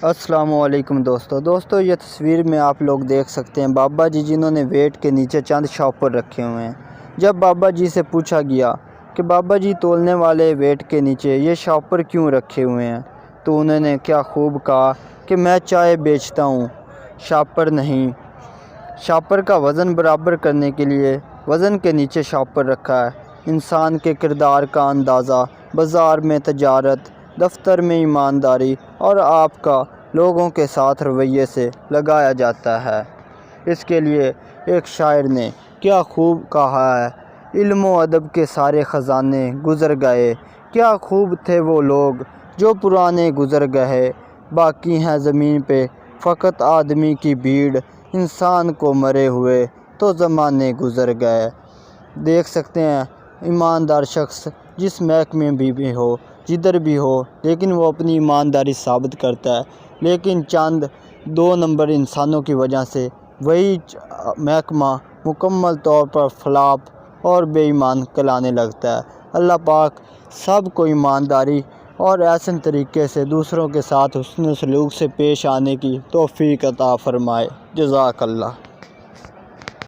السلام علیکم دوستو یہ تصویر میں آپ لوگ دیکھ سکتے ہیں بابا جی جنہوں نے ویٹ کے نیچے چند شاپر رکھے ہوئے ہیں۔ جب بابا جی سے پوچھا گیا کہ بابا جی تولنے والے ویٹ کے نیچے یہ شاپر کیوں رکھے ہوئے ہیں، تو انہوں نے کیا خوب کہا کہ میں چائے بیچتا ہوں، شاپر نہیں۔ شاپر کا وزن برابر کرنے کے لیے وزن کے نیچے شاپر رکھا ہے۔ انسان کے کردار کا اندازہ بازار میں تجارت، دفتر میں ایمانداری اور آپ کا لوگوں کے ساتھ رویے سے لگایا جاتا ہے۔ اس کے لیے ایک شاعر نے کیا خوب کہا ہے، علم و ادب کے سارے خزانے گزر گئے، کیا خوب تھے وہ لوگ جو پرانے گزر گئے، باقی ہیں زمین پہ فقط آدمی کی بھیڑ، انسان کو مرے ہوئے تو زمانے گزر گئے۔ دیکھ سکتے ہیں ایماندار شخص جس محکمے میں بھی ہو، جدھر بھی ہو، لیکن وہ اپنی ایمانداری ثابت کرتا ہے، لیکن چند 2 نمبر انسانوں کی وجہ سے وہی محکمہ مکمل طور پر فلاپ اور بے ایمان کہلانے لگتا ہے۔ اللہ پاک سب کو ایمانداری اور احسن طریقے سے دوسروں کے ساتھ حسن سلوک سے پیش آنے کی توفیق عطا فرمائے۔ جزاک اللہ۔